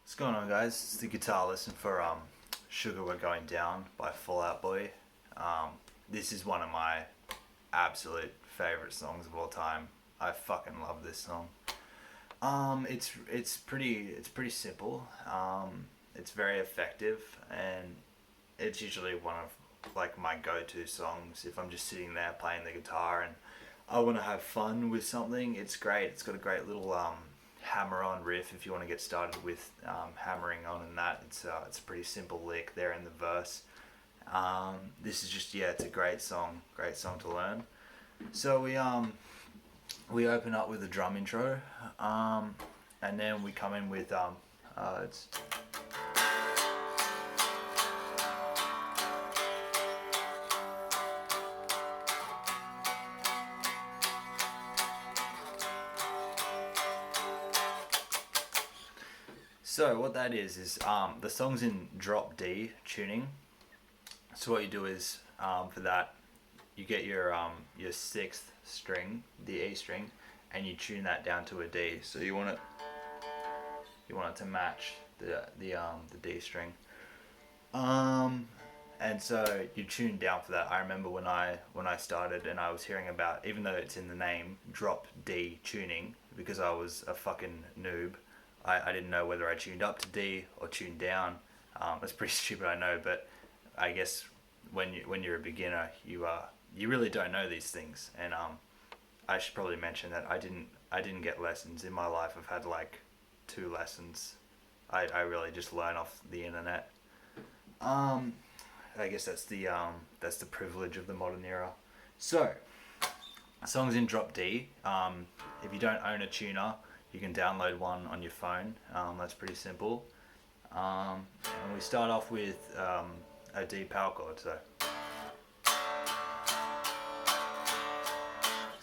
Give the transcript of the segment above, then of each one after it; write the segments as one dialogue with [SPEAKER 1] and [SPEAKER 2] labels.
[SPEAKER 1] What's going on, guys? It's the guitar lesson for Sugar We're Going Down by Fall Out Boy. This is one of my absolute favorite songs of all time. I fucking love this song. It's pretty simple. It's very effective, and it's usually one of like my go-to songs if I'm just sitting there playing the guitar and I want to have fun with something. It's great. It's got a great little hammer on riff if you want to get started with hammering on, and that it's a pretty simple lick there in the verse. This is just, yeah, it's a great song to learn. So we open up with a drum intro, and then we come in with it's So what that is the song's in drop D tuning. So what you do is for that you get your sixth string, the E string, and you tune that down to a D. So you want it to match the D string. And so you tune down for that. I remember when I started and I was hearing about, even though it's in the name, drop D tuning, because I was a fucking noob. I didn't know whether I tuned up to D or tuned down. It's pretty stupid, I know, but I guess when you're a beginner, you really don't know these things. And I should probably mention that I didn't get lessons in my life. I've had like 2 lessons. I really just learn off the internet. I guess that's the privilege of the modern era. So, songs in drop D. If you don't own a tuner, you can download one on your phone. That's pretty simple. And we start off with a D power chord.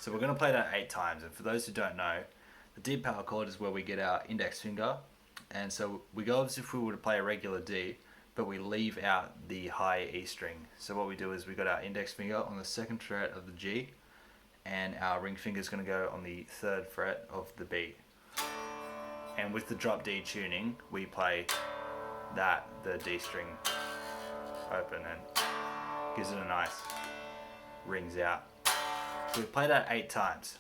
[SPEAKER 1] So we're going to play that 8 times. And for those who don't know, the D power chord is where we get our index finger. And so we go as if we were to play a regular D, but we leave out the high E string. So what we do is we got our index finger on the 2nd fret of the G, and our ring finger is going to go on the 3rd fret of the B. And with the drop D tuning, we play the D string open and gives it a nice rings out. So we play that 8 times.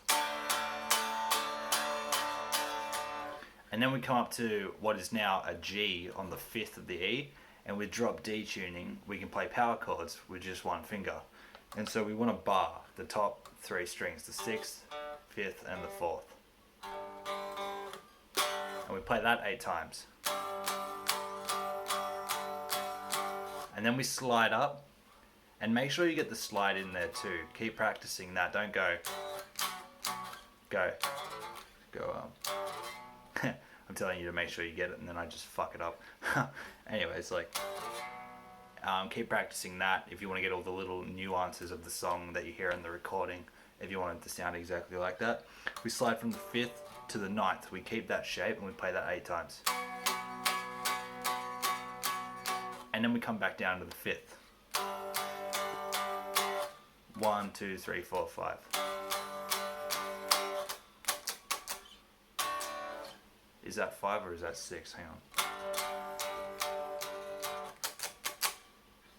[SPEAKER 1] And then we come up to what is now a G on the 5th of the E, and with drop D tuning, we can play power chords with just one finger. And so we want to bar the top 3 strings, the 6th, 5th, and the 4th. And we play that 8 times. And then we slide up, and make sure you get the slide in there too. Keep practicing that. Don't go. I'm telling you to make sure you get it, and then I just fuck it up. Anyways, keep practicing that if you want to get all the little nuances of the song that you hear in the recording. If you want it to sound exactly like that, we slide from the 5th to the 9th. We keep that shape and we play that 8 times. And then we come back down to the 5th. 1, 2, 3, 4, 5. Is that 5 or is that 6? Hang on.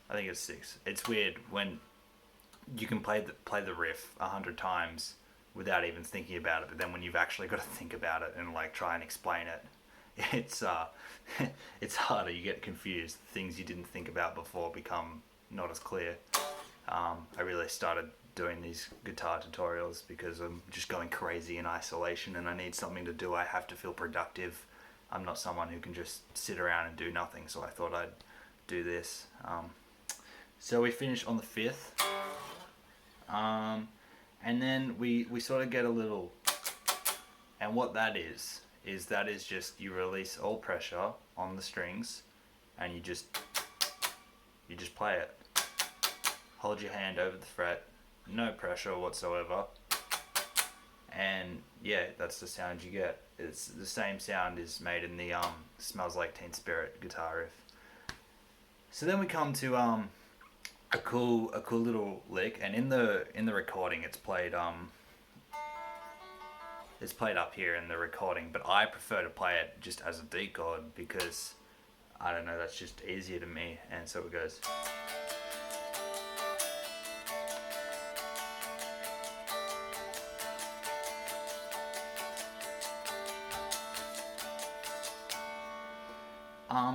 [SPEAKER 1] I think it's 6. It's weird when you can play the riff 100 times without even thinking about it, but then when you've actually got to think about it and like try and explain it, it's it's harder. You get confused. Things you didn't think about before become not as clear. I really started doing these guitar tutorials because I'm just going crazy in isolation and I need something to do. I have to feel productive. I'm not someone who can just sit around and do nothing, so I thought I'd do this. So we finish on the 5th. And then we sort of get a little, and what that is just you release all pressure on the strings and you just play it. Hold your hand over the fret, no pressure whatsoever, and yeah, that's the sound you get. It's the same sound is made in the Smells Like Teen Spirit guitar riff. So then we come to a cool little lick, and in the recording it's played It's played up here in the recording, but I prefer to play it just as a D chord because I don't know, that's just easier to me. And so it goes.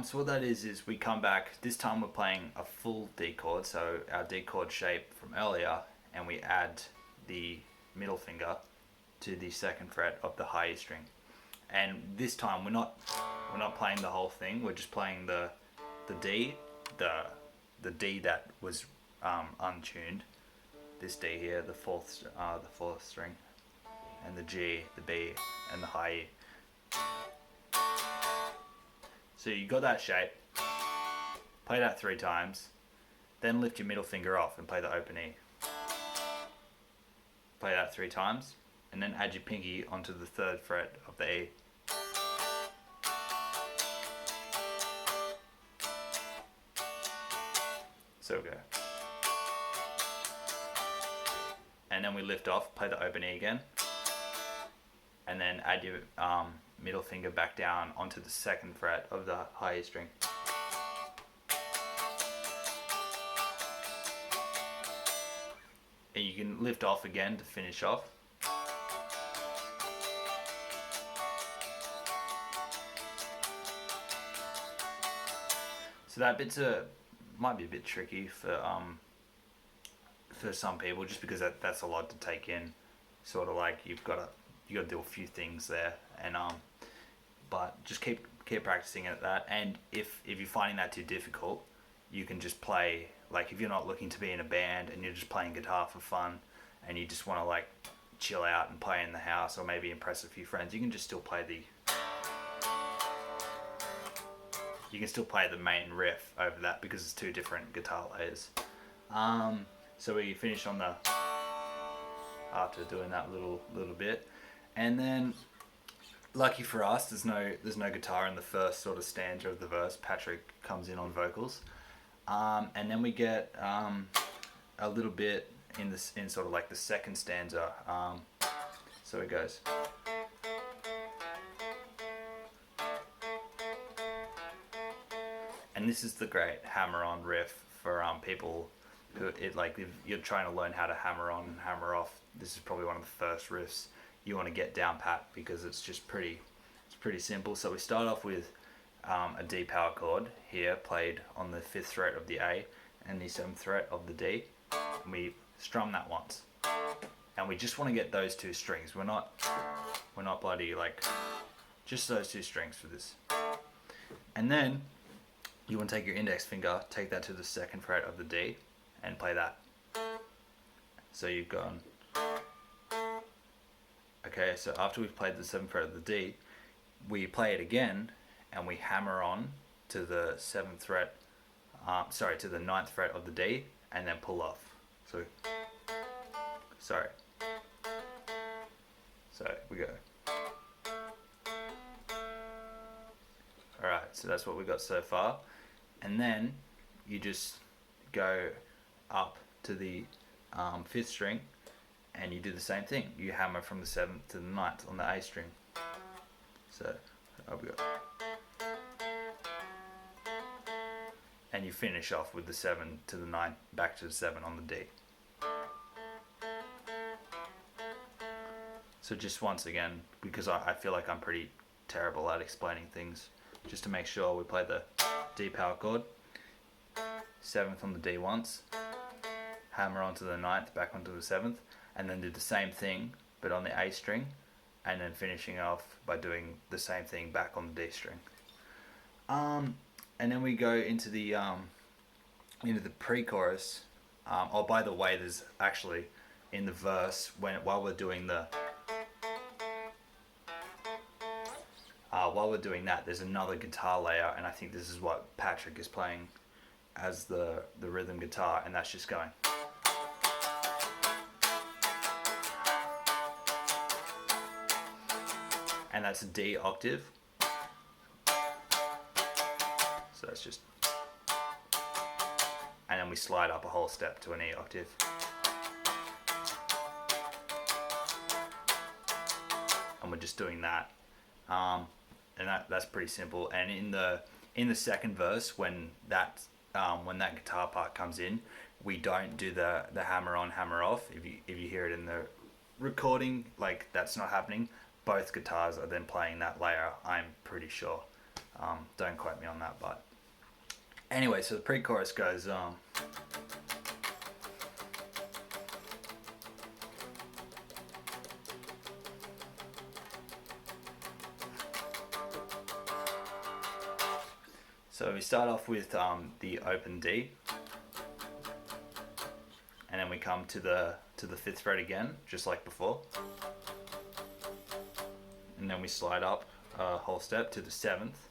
[SPEAKER 1] So what that is we come back. This time we're playing a full D chord, so our D chord shape from earlier, and we add the middle finger to the second fret of the high E string. And this time we're not playing the whole thing. We're just playing the D, the D that was untuned. This D here, the fourth string, and the G, the B, and the high E. So you got that shape, play that 3 times, then lift your middle finger off and play the open E. Play that 3 times, and then add your pinky onto the 3rd fret of the E. So go. And then we lift off, play the open E again, and then add your middle finger back down onto the 2nd fret of the high E string. And you can lift off again to finish off. So that bit's might be a bit tricky for some people, just because that's a lot to take in. Sort of like you got to do a few things there, and but just keep practicing at that. And if you're finding that too difficult, you can just play, like if you're not looking to be in a band and you're just playing guitar for fun and you just want to like chill out and play in the house or maybe impress a few friends, you can just still play the main riff over that, because it's 2 different guitar layers. So we finish on the, after doing that little bit, and then lucky for us, there's no guitar in the first sort of stanza of the verse. Patrick comes in on vocals, and then we get a little bit in sort of like the second stanza. So it goes. And this is the great hammer-on riff for people who if you're trying to learn how to hammer on and hammer off. This is probably one of the first riffs you want to get down pat, because it's pretty simple. So we start off with a D power chord here, played on the 5th fret of the A and the 7th fret of the D. And we strum that once, and we just want to get those 2 strings. We're not bloody like just those 2 strings for this. And then you want to take your index finger, take that to the 2nd fret of the D, and play that. So you've gone. Okay, so after we've played the 7th fret of the D, we play it again, and we hammer on to the 7th fret, to the 9th fret of the D, and then pull off. So we go. Alright, so that's what we got so far. And then you just go up to the 5th string, and you do the same thing. You hammer from the 7th to the 9th on the A string. So up we go. And you finish off with the 7 to the 9, back to the 7 on the D. So just once again, because I feel like I'm pretty terrible at explaining things, just to make sure we play the D power chord, 7th on the D once, hammer onto the 9th, back onto the 7th, and then do the same thing but on the A string, and then finishing off by doing the same thing back on the D string. And then we go into the pre-chorus. Oh, by the way, there's actually in the verse, while we're doing that, there's another guitar layer, and I think this is what Patrick is playing as the rhythm guitar, and that's just going. And that's a D octave. So that's just, and then we slide up a whole step to an E octave. and we're just doing that. And that's pretty simple. And in the second verse, when that guitar part comes in, we don't do the hammer on, hammer off. If you hear it in the recording, like, that's not happening. Both guitars are then playing that layer, I'm pretty sure. Don't quote me on that, but anyway, so the pre-chorus goes so we start off with the open D, and then we come to the 5th fret again, just like before, and then we slide up a whole step to the 7th,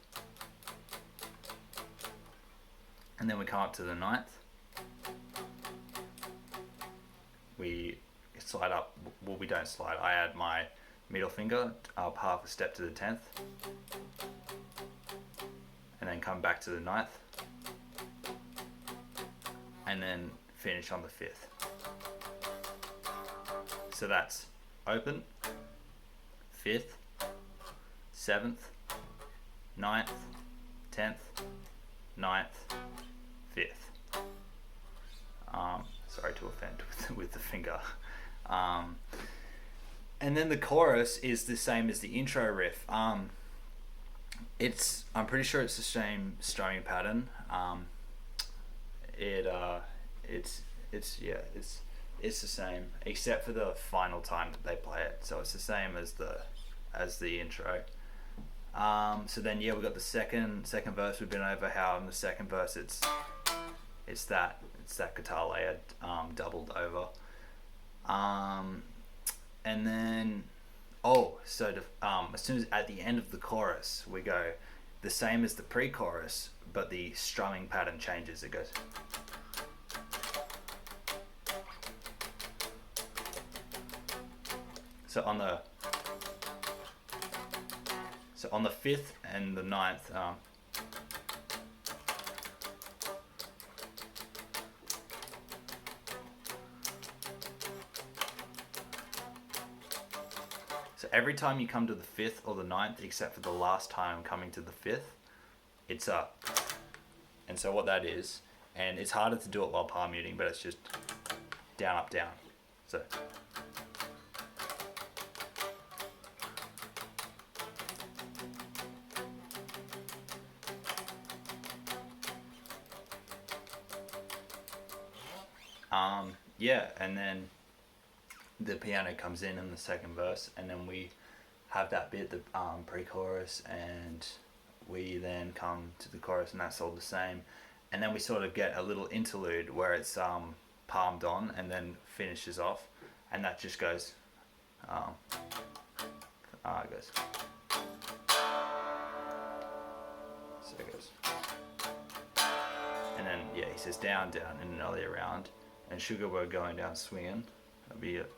[SPEAKER 1] and then we come up to the 9th. We slide up, well, we don't slide, I add my middle finger up half a step to the 10th, and then come back to the 9th, and then finish on the 5th. So that's open, 5th, 7th, 9th, 10th, 9th, 5th. Sorry to offend with the finger. And then the chorus is the same as the intro riff. I'm pretty sure it's the same strumming pattern. It's the same, except for the final time that they play it. So it's the same as the intro. So then we've got the second verse. We've been over how in the second verse it's that guitar layer doubled over. And then as soon as at the end of the chorus we go the same as the pre-chorus, but the strumming pattern changes. It goes. So on the 5th and the 9th, so every time you come to the 5th or the 9th, except for the last time coming to the 5th, it's up. And so what that is, and it's harder to do it while palm muting, but it's just down, up, down. So. And then the piano comes in the second verse, and then we have that bit, the pre-chorus, and we then come to the chorus, and that's all the same. And then we sort of get a little interlude where it's palmed on and then finishes off, and that just goes, it goes. So it goes. And then, he says down, down, and an earlier round. And Sugar We're Going Down Swinging. That'll be it.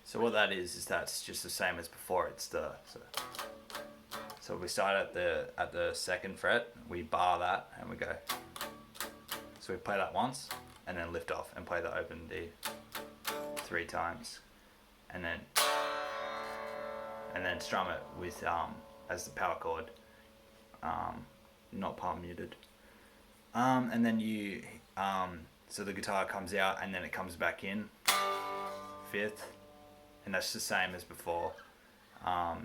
[SPEAKER 1] So what that is that's just the same as before. It's so we start at the 2nd fret, we bar that, and we go. So we play that once, and then lift off and play the open D 3 times, and then strum it with as the power chord, not palm muted. And then so the guitar comes out and then it comes back in 5th, and that's the same as before.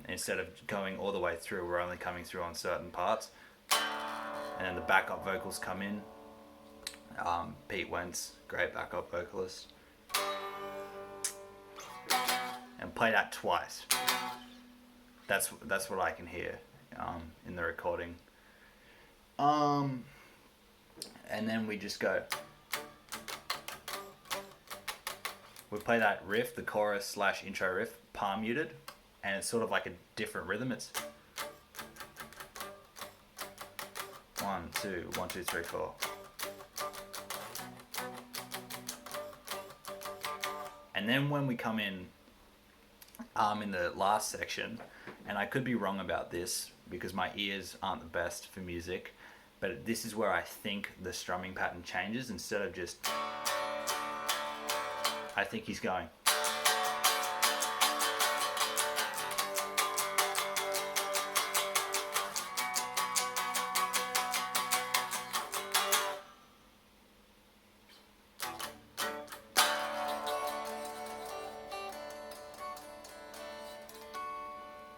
[SPEAKER 1] Instead of going all the way through, we're only coming through on certain parts, and then the backup vocals come in. Pete Wentz, great backup vocalist, and play that twice. That's what I can hear in the recording. And then we just go. We play that riff, the chorus / intro riff, palm muted, and it's sort of like a different rhythm. It's 1 2 1 2 3 4. And then when we come in the last section, And I could be wrong about this because my ears aren't the best for music, but this is where I think the strumming pattern changes. Instead of just, I think he's going.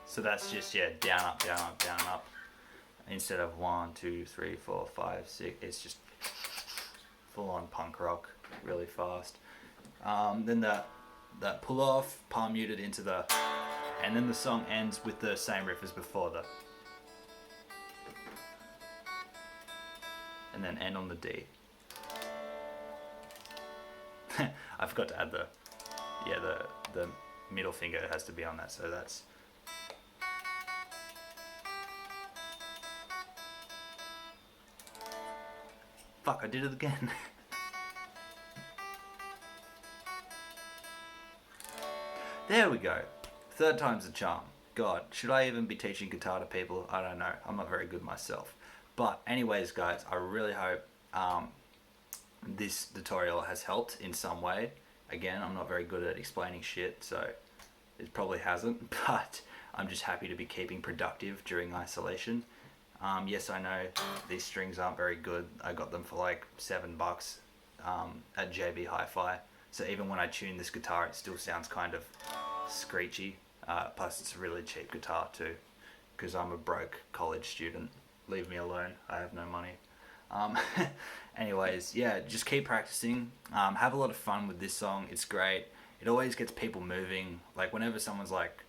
[SPEAKER 1] So that's just, yeah, down, up, down, up, down, up. Instead of 1, 2, 3, 4, 5, 6, it's just full on punk rock, really fast. Then that pull off, palm muted into the, and then the song ends with the same riff as before, and then end on the D. I forgot to add the middle finger has to be on that, so that's. Fuck, I did it again. There we go. Third time's a charm. God, should I even be teaching guitar to people? I don't know. I'm not very good myself. But anyways, guys, I really hope this tutorial has helped in some way. Again, I'm not very good at explaining shit, so it probably hasn't. But I'm just happy to be keeping productive during isolation. Yes, I know these strings aren't very good. I got them for like $7 at JB Hi-Fi. So even when I tune this guitar, it still sounds kind of screechy. Plus, it's a really cheap guitar too, because I'm a broke college student. Leave me alone. I have no money. Anyways, yeah, just keep practicing. Have a lot of fun with this song. It's great. It always gets people moving. Like whenever someone's like,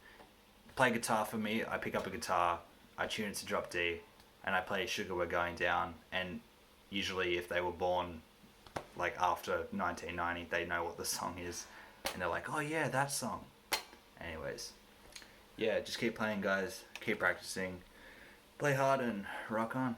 [SPEAKER 1] play guitar for me, I pick up a guitar, I tune it to drop D, and I play Sugar We're Going Down. And usually if they were born like after 1990, they know what the song is, and they're like, oh yeah, that song. Anyways, yeah, just keep playing, guys. Keep practicing. Play hard and rock on.